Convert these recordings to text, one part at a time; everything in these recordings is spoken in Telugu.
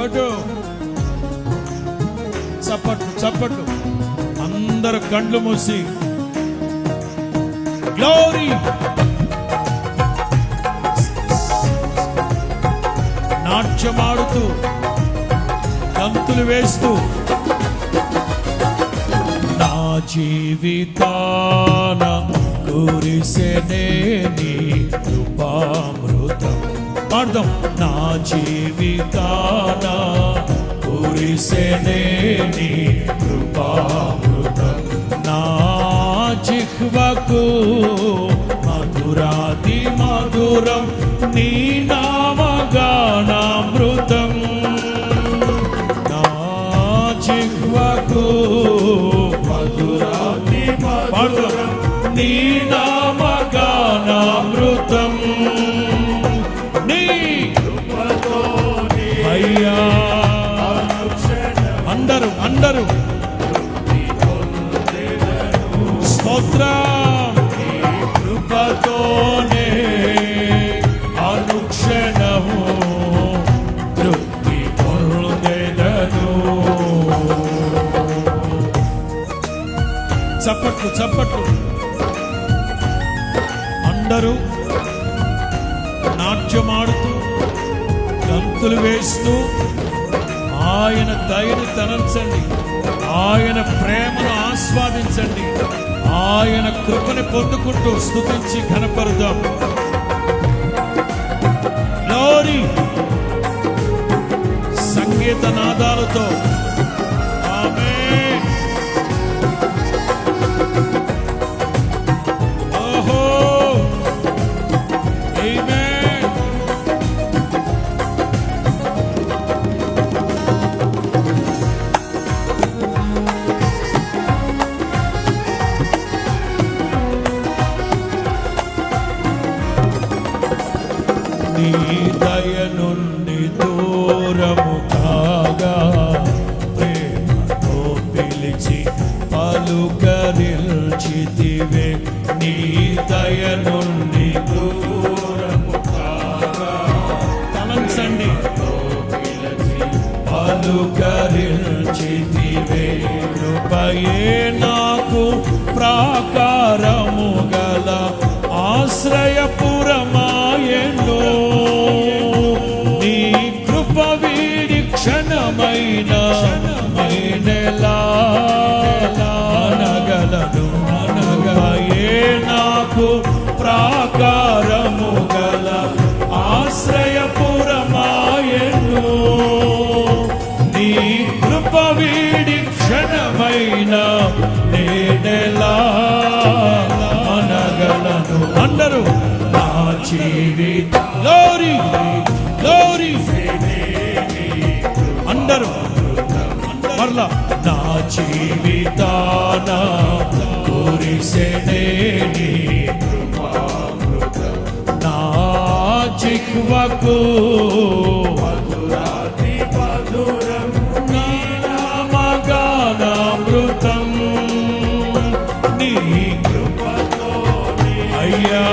చోటు చప్పట్లు చప్పట్లు. అందరు కండ్లు మూసి గ్లోరీ. నాట్యమాడుతూ గంతులు వేస్తూ నా జీవితాన కురిసెనే నీ కృపామృతం. పాడదాం. నా జీవితాన కురిసెనే నీ కృపామృతం. నా జిహ్వకు మధురాతి మధురం నీ నామగానామృతం. నా జిహ్వకు మధురాతి మధురం నీ నామగానామృతం. నీ కృపతోనే అయ్యా. అందరూ అందరూ స్తోత్రం. కృపతోనే అనుక్షణము తృప్తి పొందెదను. చప్పట్లు చప్పట్లు. అందరూ నాట్యమాడుతూ గంతులు వేస్తూ ఆయన దయను తలంచండి, ఆయన ప్రేమను ఆస్వాదించండి, ఆయన కృపని పొందుకుంటూ స్తుతించి ఘనపరుదాం. గ్లోరీ. సంగీత నాదాలతో ఆమేన్. ఓహో ఆమేన్. నీ దయ నుండి దూరము కాగా ప్రేమతో పిలిచి పలుకరిల్చితివే. నీ దయ నుండి దూరము కాగా తలంచండి పలుకరిల్చితివే. కృపయే నాకు ప్రాకారము గల ఆశ్రయపురమాయెను. నీ కృప వీడి క్షణమైన నేనెలా అనగలను. అనగయే నాకు ప్రాకారము గల ఆశ్రయపురమాయెను. నీ కృప వీడి క్షణమైన నేనెలా అనగలను. అందరూ నా జీవిత గ్లోరీ గ్లోరీ. అందరూ మరలా నా జీవితాన కురిసెనే నీ కృపామృతం. నా జిహ్వకు మధురాతి మధురం నీ నామగానామృతం. నీ కృపతోనే అయ్యా.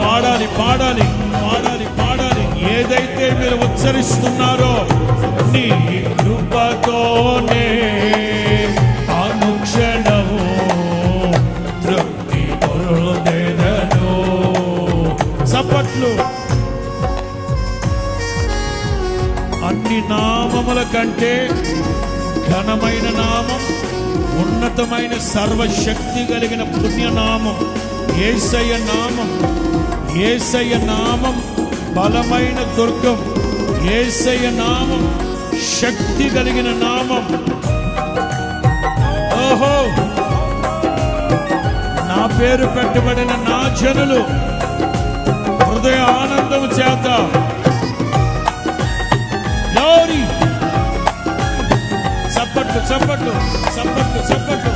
పాడాలి పాడాలి పాడాలి పాడాలి. ఏదైతే మీరు ఉచ్చరిస్తున్నారో నీ కృపతోనే అనుక్షణము తృప్తి పొందెదను. చప్పట్లు. అన్ని నామముల కంటే ఘనమైన నామం, ఉన్నతమైన సర్వశక్తి కలిగిన పుణ్యనామం యేసయ్య నామం. యేసయ్య నామం బలమైన దుర్గం. యేసయ్య నామం శక్తి కలిగిన నామం. ఓహో, నా పేరు పెట్టబడిన నా జనులు హృదయ ఆనందము చేత గ్లోరీ. చప్పట్లు చప్పట్లు చప్పట్లు చప్పట్లు.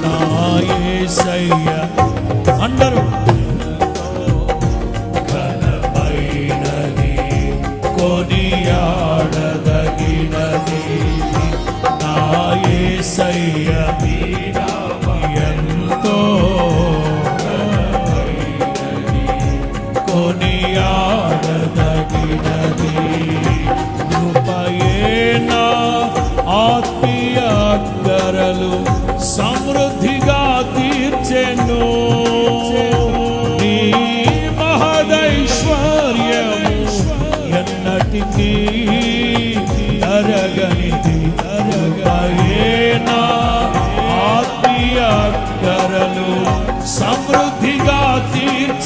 నా యేసయ్య. అందరూ ఘనమైనది కొనియాడదగినది నా యేసయ్య ఎంతో కొనియాడ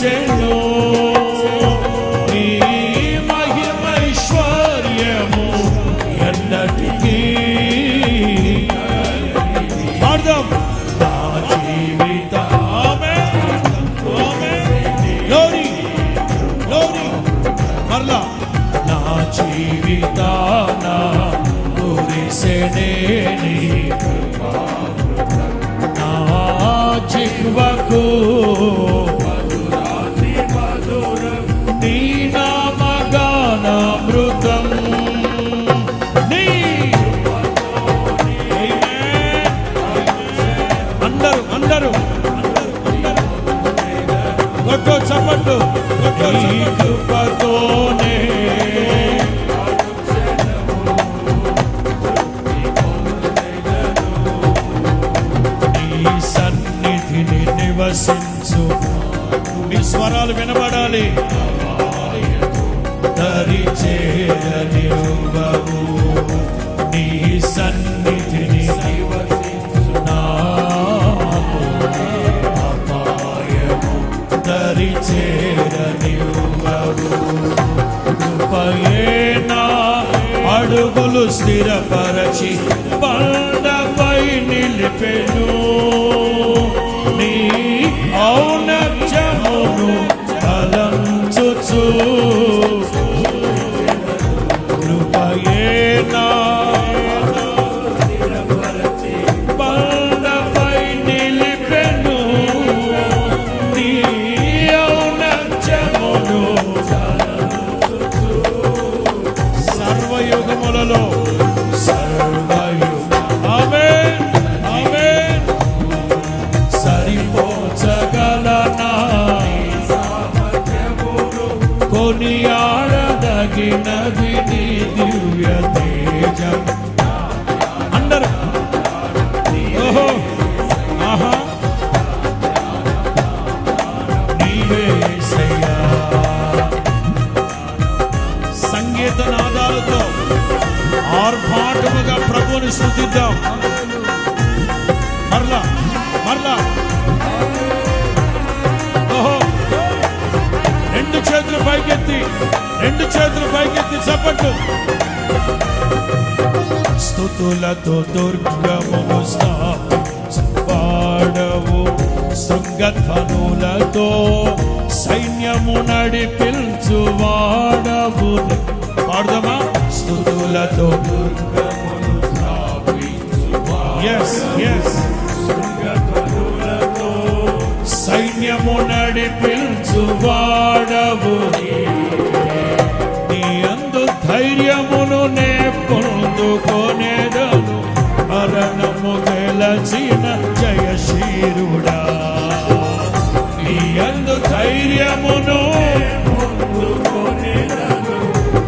కురిసెను నీ మహిమైశ్వర్యము ఎన్నటికీ పాడదాం నా జీవిత గ్లోరీ గ్లోరీ మరలా నా జీవితాన కురిసెనే నీ నా జిహ్వకు నీ నామగానామృతం నీ అందరూ కొట్టు చప్పట్లు కృపతోనే నీ సన్నిధిని నివసించు మీ స్వరాలు వినబడాలి దరి చేరనివ్వవు నీ సన్నిధిని దరి చేరనివ్వవు కృపయేనా అడుగులు స్థిరపరచి బండపై నిలిపెను నీ ఔన్నత్యమును తలంచుచు కృపయేనా బండపై నిలిపెను నీ ఔన్నత్యమును సర్వయుగములలో ఆమేన్ ఆమేన్ సరిపోచగలనా కొనియాడదగినది నీ దివ్య తేజం అందరూ ఓహో ఆహా నీవే యేసయ్యా సంగీత నాదాలతో ఆర్భాటముగా ప్రభువుని స్తుతిద్దాం మరలా మరలా ఓహో రెండు చేతులు పైకెత్తి చప్పట్లు స్తుతులతో దుర్గమును స్థాపించువాడవు శృంగధ్వనులతో సైన్యము నడిపించువాడవు పాడదామా స్తుతులతో దుర్గమును శృంగధ్వనులతో సైన్యము నడిపించువాడవు నీ అందు ధైర్యమును నే పొందుకొనేదను మరణము గెలచిన జయశీరుడా నీ అందు ధైర్యమును పొందుకొనేదను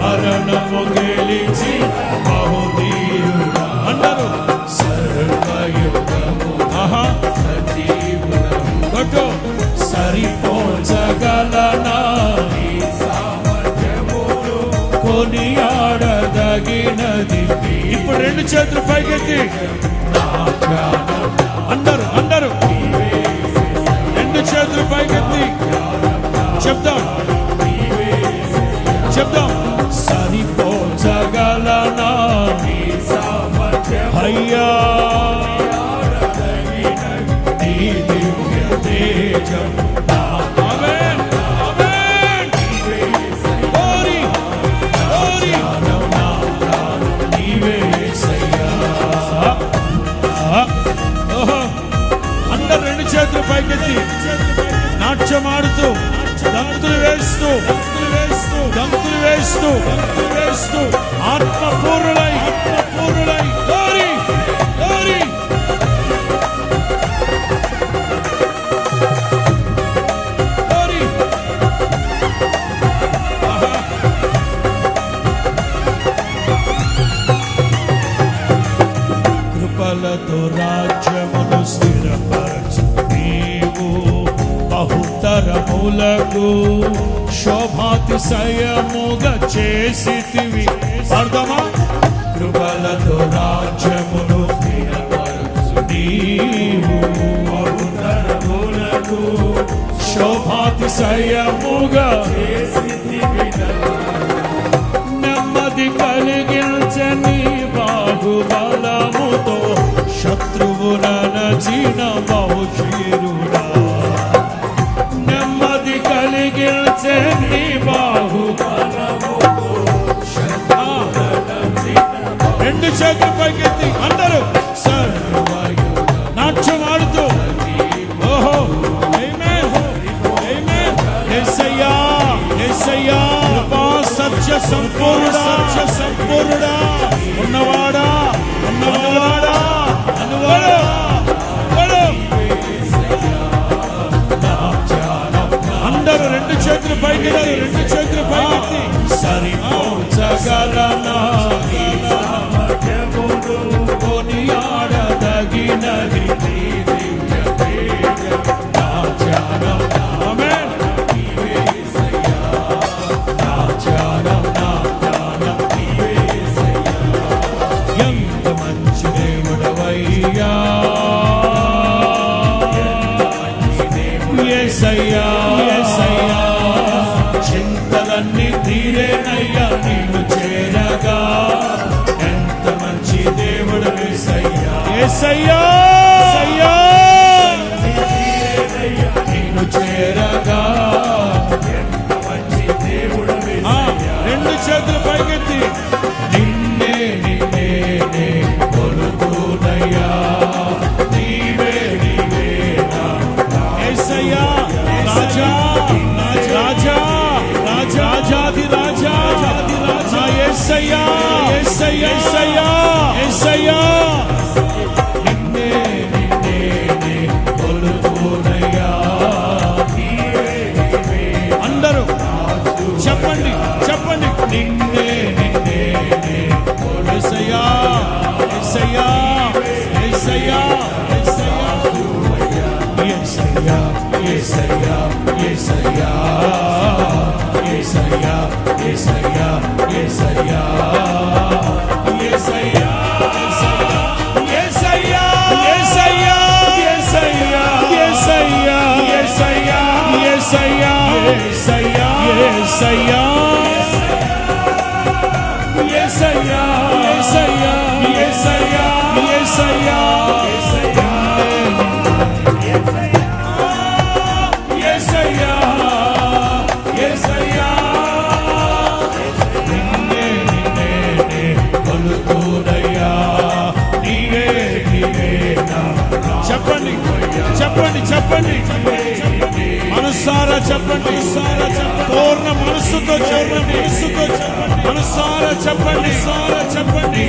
మరణము గెలిచిన బహుధీరుడా అందరూ సర్వయుగము సజీవుడము సరిపోచగలనా కొనియాడదగినది ఇప్పుడు రెండు చేతులు పైకెత్తి అందరూ రెండు చేతులు పైకెత్తి చెప్దాం సరిపోచగలనా అయ్యా నీ దివ్య తేజం ఆమేన్ ఆమేన్ glory glory నీవే యేసయ్యా ఓహో అందరూ రెండు చేతులు పైకెత్తి నాట్యమాడుతూ దంతులు వేస్తూ ఆత్మపూర్ణులై glory glory glory కృపలతో రాజ్యమును స్థిరపరచు నీవు బహుతరములకు శోభాతిశయముగా చేసితివి అర్థమా కృపలతో రాజ్యమును స్థిరపరచు నీవు బహుతరములకు శోభాతిశయముగా నెమ్మది కలిగించని బాహుబలముతో శత్రువునచిన బహుశీరుడా నెమ్మది కలిగించని బాహుబలముతో రెండు చేతులు పైకెత్తి అందరూ నాట్యం ఆడుతూ ఓహో సత్య సంపూర్ణుడా ఉన్నవాడా అందరూ రెండు చేతులు పైకి సరిపోచగలనా కొనియాడదగినది చింతలన్నీ తీరేనయ్యా నీవు చేరగా ఎంత మంచి దేవుడు యేసయ్యా నీవు చేరగా ఎంత మంచి దేవుడు రెండు చేతులు పైకెత్తి నిన్నే కొలుతునయ్యా యేసయ్యా నిన్నే కొలుతునయ్యా అందరూ చెప్పండి నిన్నే యేసయ్యా చెప్పండి మనసారా చెప్పండి పూర్ణ మనస్సుతో చెప్పండి మనసారా చెప్పండి చెప్పండి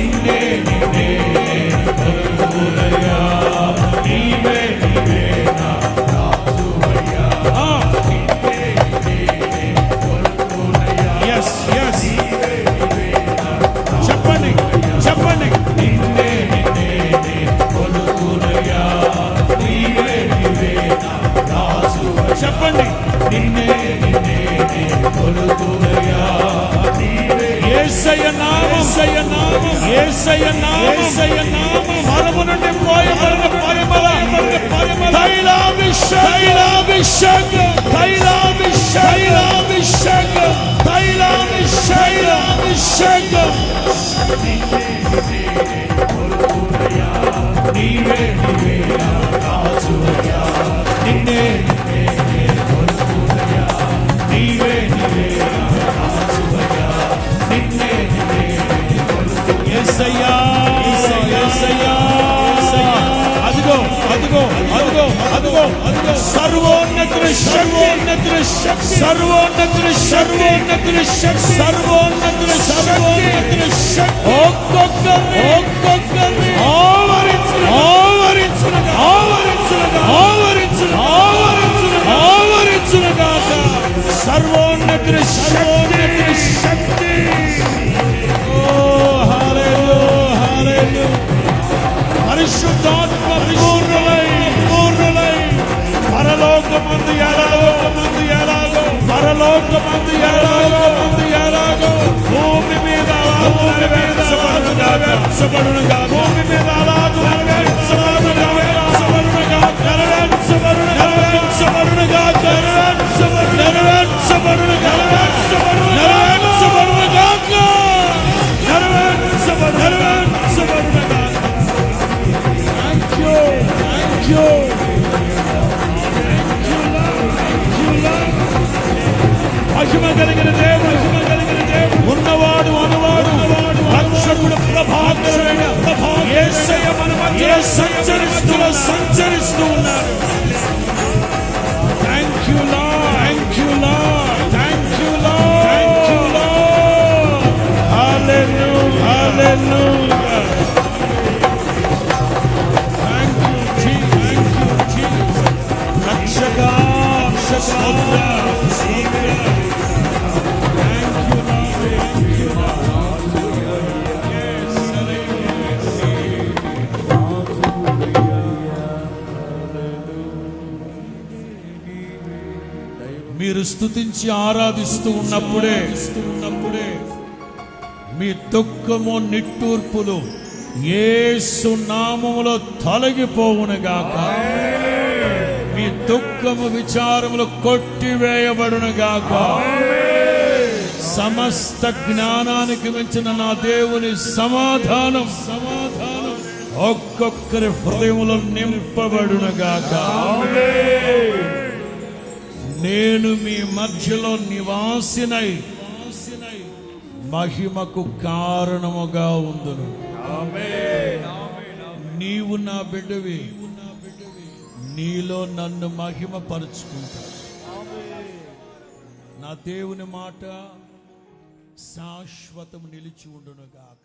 చెప్పండి నిన్నే కొలుతునయ్యా యేసయ్య నామం మనము నుండి పోయబడిన తైలాభిషేకం నీవే నా రాజువయ్యా నిన్నే అదిగో సర్వోన్నతుని శక్తి ఒక్కొక్కరిని ఆవరించునుగా సర్వోన్నతుని శక్తి పరిశుద్ధాత్మ పూర్ణులై పరలోకమందు ఎలాగో భూమి మీద నెరవేర్చబడునుగా నెరవేర్చబడునుగా హల్లెలూయా. Thank you Jesus. రక్షకా స్తోత్రం. మీరు స్తుతించి ఆరాధిస్తూ ఉన్నప్పుడే మీ దుఃఖము నిట్టూర్పులు యేసు నామములో తొలగిపోవునుగాక. మీ దుఃఖము విచారములు కొట్టివేయబడునుగాక. సమస్త జ్ఞానానికి మించిన నా దేవుని సమాధానం ఒక్కొక్కరి హృదయములో నింపబడునుగాక. నేను మీ మధ్యలో నివాసినై మహిమకు కారణముగా ఉందును. నీవు నా బిడ్డవి, నీలో నన్ను మహిమ పరుచుకుంటా. నా దేవుని మాట శాశ్వతం నిలిచి ఉండునుగాక.